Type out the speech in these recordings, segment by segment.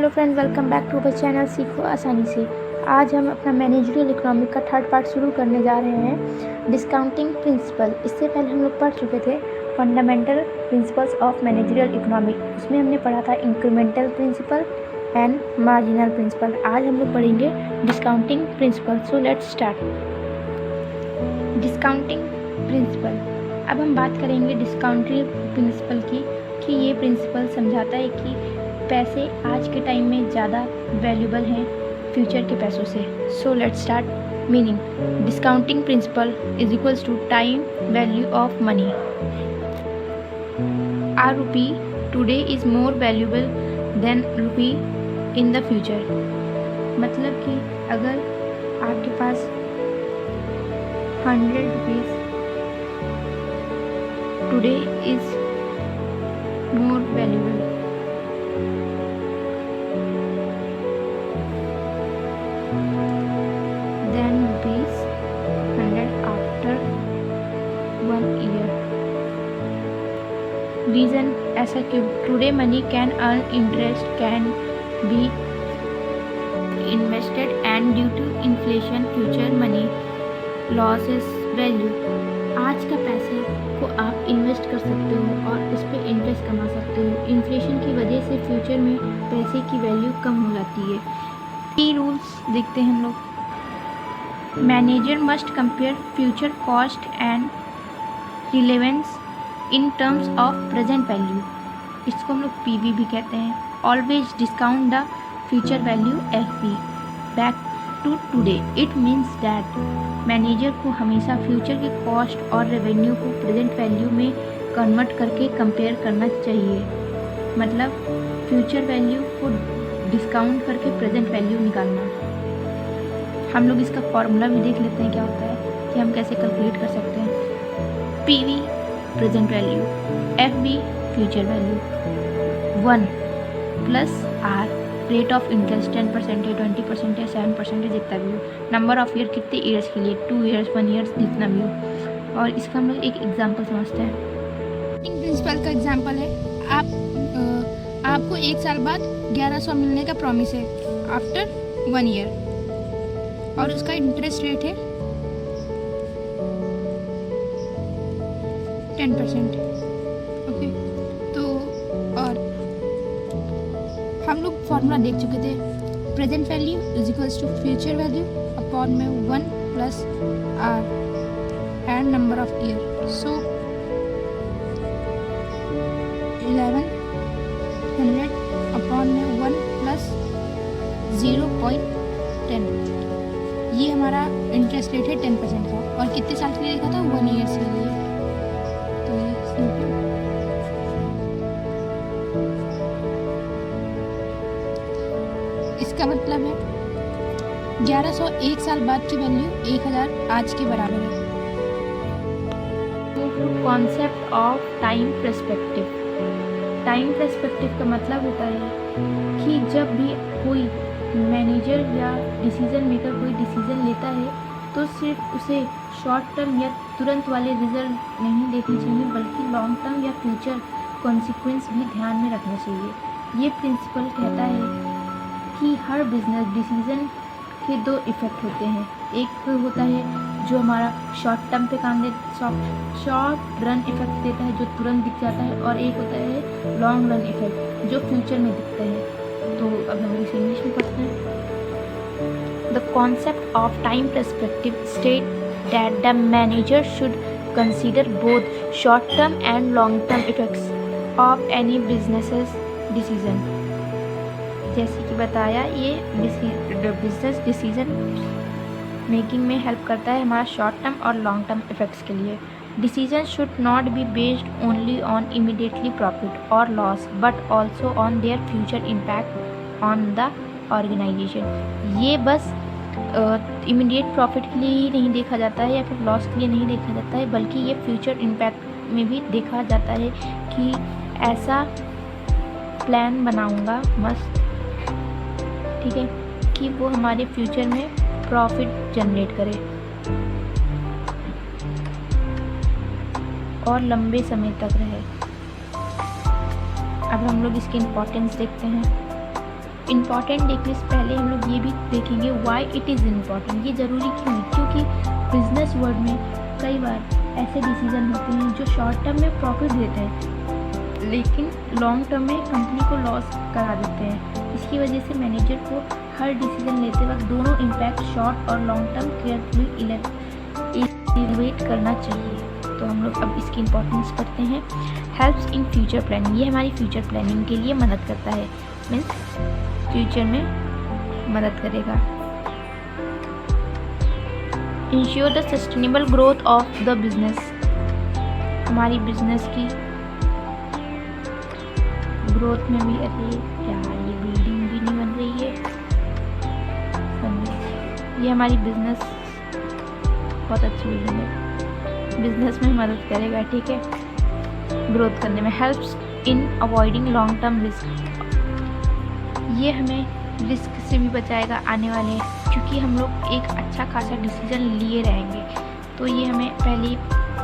Hello friend, welcome back to our channel सीखो आसानी से। आज हम अपना मैनेजरियल इकोनॉमिक का थर्ड पार्ट शुरू करने जा रहे हैं, डिस्काउंटिंग प्रिंसिपल। इससे पहले हम लोग पढ़ चुके थे fundamental principles of managerial economic. उसमें हमने पढ़ा था incremental principle and marginal principle. आज हम लोग पढ़ेंगे discounting principle. So let's start. Discounting principle. अब हम बात करेंगे डिस्काउंटिंग प्रिंसिपल की, कि ये प्रिंसिपल समझाता है कि पैसे आज के टाइम में ज़्यादा वैल्यूबल हैं फ्यूचर के पैसों से। So let's start. Meaning, discounting principle is equals to time value of money. Are rupee today is more valuable than rupee in the future. मतलब कि अगर आपके पास 100 rupees today is more valuable then rupees 100 after 1 year. Reason ऐसा क्यों? Today money can earn interest, can be invested, and due to inflation future money loses value. आज का पैसे को आप इन्वेस्ट कर सकते हो और उस पर इंटरेस्ट कमा सकते हो। इन्फ्लेशन की वजह से फ्यूचर में पैसे की वैल्यू कम हो जाती है। की रूल्स देखते हैं हम लोग। Manager must compare future cost and relevance in terms of present value. इसको हम लोग पीवी भी कहते हैं। Always discount the future value FV back to today. It means that manager को हमेशा फ्यूचर के कॉस्ट और रेवेन्यू को प्रेजेंट वैल्यू में कन्वर्ट करके कंपेयर करना चाहिए। मतलब फ्यूचर वैल्यू को डिस्काउंट करके प्रेजेंट वैल्यू निकालना। हम लोग इसका फॉर्मूला भी देख लेते हैं क्या होता है, कि हम कैसे कैलकुलेट कर सकते हैं। PV present value, FV future value. 1 plus R rate of interest 10% है, 20% है, 7% है, जितना भी हो। नंबर ऑफ ईयर कितने ईयर्स के लिए, 2 ईयर्स, 1 ईयर्स, जितना भी हो। और इसका हम लोग एक एग्जाम्पल समझते हैं। प्रिंसिपल का एग्जाम्पल है, आपको 1 साल बाद 1100 मिलने का प्रॉमिस है आफ्टर 1 ईयर, और उसका इंटरेस्ट रेट है 10%। ओके, तो और हम लोग फॉर्मूला देख चुके थे। Present value is equals to future value upon में 1 plus R and number of year. So 1100 upon में 1 प्लस 0.10। ये हमारा इंटरेस्ट रेट है 10% का, और कितने साल के लिए लिखा था? 1 ईयर के लिए। तो ये सिंपल। इसका मतलब है 1100 1 साल बाद की वैल्यू 1000 आज के बराबर है। Concept of time perspective. Time perspective का मतलब होता है कि जब भी कोई मैनेजर या डिसीज़न मेकर कोई डिसीज़न लेता है तो सिर्फ उसे शॉर्ट टर्म या तुरंत वाले रिजल्ट नहीं देखने चाहिए, बल्कि लॉन्ग टर्म या फ्यूचर कॉन्सिक्वेंस भी ध्यान में रखना चाहिए। ये प्रिंसिपल कहता है कि हर बिजनेस डिसीज़न के 2 इफ़ेक्ट होते हैं। एक होता है जो हमारा शॉर्ट टर्म पे काम दे, शॉर्ट रन इफ़ेक्ट देता है जो तुरंत दिख जाता है, और एक होता है लॉन्ग रन इफ़ेक्ट जो फ्यूचर में दिखता है। तो अब हम इसे इंग्लिश में पढ़ते हैं। The concept of time perspective state that the manager should consider both short term and long term effects of any businesses decision. जैसे कि बताया, ये बिजनेस डिसीजन मेकिंग में हेल्प करता है हमारा शॉर्ट टर्म और लॉन्ग टर्म इफेक्ट्स के लिए। Decisions should not be based only on immediately profit or loss, but also on their future impact on the organization. ये बस इमीडिएट प्रॉफिट के लिए ही नहीं देखा जाता है या फिर लॉस के लिए नहीं देखा जाता है, बल्कि ये फ्यूचर इम्पैक्ट में भी देखा जाता है कि ऐसा प्लान बनाऊंगा मस्त, ठीक है, कि वो हमारे फ्यूचर में प्रॉफिट जनरेट करे और लंबे समय तक रहे। अब हम लोग इसकी इम्पोर्टेंस देखते हैं। इम्पॉर्टेंट देखने से पहले हम लोग ये भी देखेंगे वाई इट इज़ इम्पॉर्टेंट, ये ज़रूरी क्यों है। क्योंकि बिजनेस वर्ल्ड में कई बार ऐसे डिसीजन होते हैं जो शॉर्ट टर्म में प्रॉफिट देते हैं लेकिन लॉन्ग टर्म में कंपनी को लॉस करा देते हैं। इसकी वजह से मैनेजर को हर डिसीजन लेते वक्त दोनों इम्पैक्ट शॉर्ट और लॉन्ग टर्म केयरफुली इवैल्यूएट करना चाहिए। तो हम लोग अब इसकी इम्पोर्टेंस पढ़ते हैं। हेल्प्स इन फ्यूचर प्लानिंग, ये हमारी फ्यूचर प्लानिंग के लिए मदद करता है, मीन्स फ्यूचर में मदद करेगा। Ensure the sustainable growth of the business, हमारी बिजनेस की ग्रोथ में भी, अरे यार ये बिल्डिंग भी नहीं बन रही है, ये हमारी बिजनेस बहुत अच्छी बिल्डिंग है, बिजनेस में मदद करेगा, ठीक है, ग्रोथ करने में। Helps in avoiding long term risk, ये हमें रिस्क से भी बचाएगा आने वाले, क्योंकि हम लोग एक अच्छा खासा डिसीजन लिए रहेंगे तो ये हमें पहले ही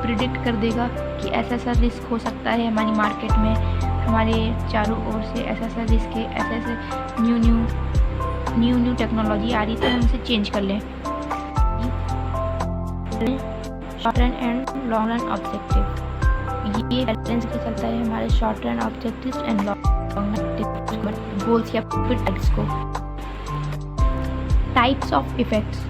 प्रिडिक्ट कर देगा कि ऐसा ऐसा रिस्क हो सकता है हमारी मार्केट में, हमारे चारों ओर से ऐसा ऐसा रिस्क है, ऐसे ऐसे न्यू टेक्नोलॉजी आ रही है तो हम इसे चेंज कर लें। Short run and long run objective, ये बैलेंस के चलता है हमारे short run objectives and long run goals या टारगेट्स को। टाइप्स ऑफ इफेक्ट्स,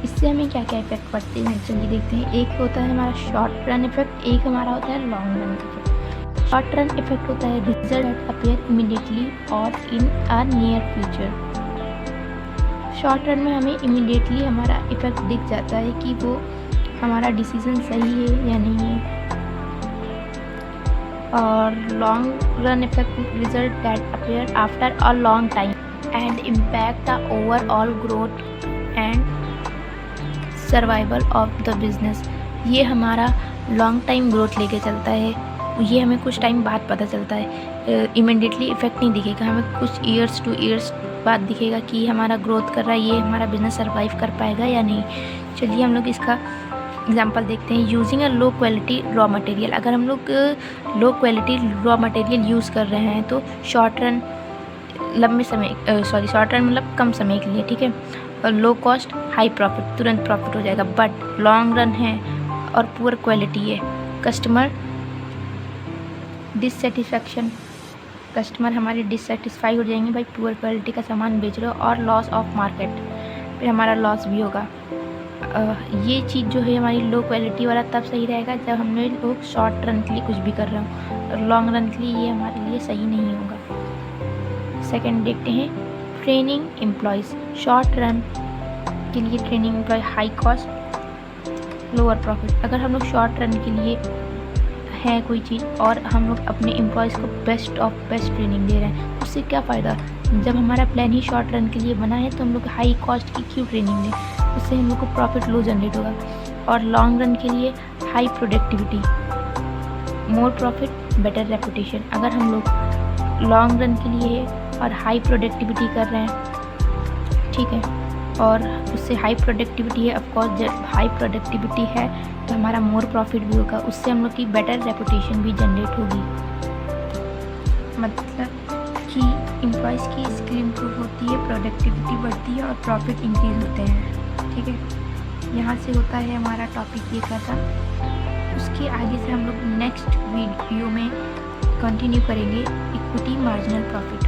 इससे हमें क्या क्या इफेक्ट पड़ते हैं चलिए देखते हैं। एक होता है हमारा शॉर्ट रन इफेक्ट, एक हमारा होता है long run effect. Short run effect होता है रिजल्ट दैट अपीयर इमीडिएटली और in a near future. Short run में हमें इमीडिएटली हमारा इफेक्ट दिख जाता है कि वो हमारा डिसीजन सही है या नहीं है। और long run effect result that appear after a long time and impact the overall growth and survival of the business. ये हमारा लॉन्ग टाइम ग्रोथ लेके चलता है, ये हमें कुछ टाइम बाद पता चलता है, इमीडिएटली इफेक्ट नहीं दिखेगा, हमें कुछ ईयर्स टू ईयर्स बाद दिखेगा कि हमारा ग्रोथ कर रहा है, ये हमारा बिजनेस सर्वाइव कर पाएगा या नहीं। चलिए हम लोग इसका एग्जांपल देखते हैं। Using a low quality raw material, अगर हम लोग low quality raw material use कर रहे हैं तो शॉर्ट रन लंबे समय शॉर्ट रन मतलब कम समय के लिए, ठीक है, और लो कॉस्ट हाई प्रॉफिट, तुरंत प्रॉफिट हो जाएगा। बट लॉन्ग रन है और पुअर क्वालिटी है, कस्टमर डिससेटिस्फैक्शन, कस्टमर हमारे डिससेटिस्फाई हो जाएंगे, भाई पुअर क्वालिटी का सामान बेच रहे हो, और लॉस ऑफ मार्केट, फिर हमारा लॉस भी होगा। ये चीज़ जो है हमारी लो क्वालिटी वाला तब सही रहेगा जब हम लोग शॉर्ट रन के लिए कुछ भी कर रहे हो, और लॉन्ग रन के लिए ये हमारे लिए सही नहीं होगा। सेकंड देखते हैं ट्रेनिंग एम्प्लॉयज़। शॉर्ट रन के लिए training employ high cost lower profit. अगर हम लोग शॉर्ट रन के लिए है कोई चीज़ और हम लोग अपने एम्प्लॉयज़ को बेस्ट ऑफ बेस्ट ट्रेनिंग दे रहे हैं, उससे क्या फ़ायदा। जब हमारा प्लान ही शॉर्ट रन के लिए बना है तो हम लोग हाई कॉस्ट की क्यों ट्रेनिंग दें, उससे हम लोग को प्रॉफिट लो जनरेट होगा। और लॉन्ग रन के लिए high productivity, more profit better reputation. अगर हम लोग लॉन्ग रन के लिए और हाई प्रोडक्टिविटी कर रहे हैं, ठीक है, और उससे हाई प्रोडक्टिविटी है, ऑफकोर्स जब हाई प्रोडक्टिविटी है तो हमारा मोर प्रॉफिट भी होगा, उससे हम लोग की बेटर रेपुटेशन भी जनरेट होगी। मतलब कि एम्प्लॉयज़ की स्किल इम्प्रूव होती है, प्रोडक्टिविटी बढ़ती है और प्रॉफिट इंक्रीज होते हैं, ठीक है। यहाँ से होता है हमारा टॉपिक ये खत्म। उसके आगे से हम लोग नेक्स्ट वीडियो में कंटिन्यू करेंगे इक्विटी मार्जिनल प्रॉफिट।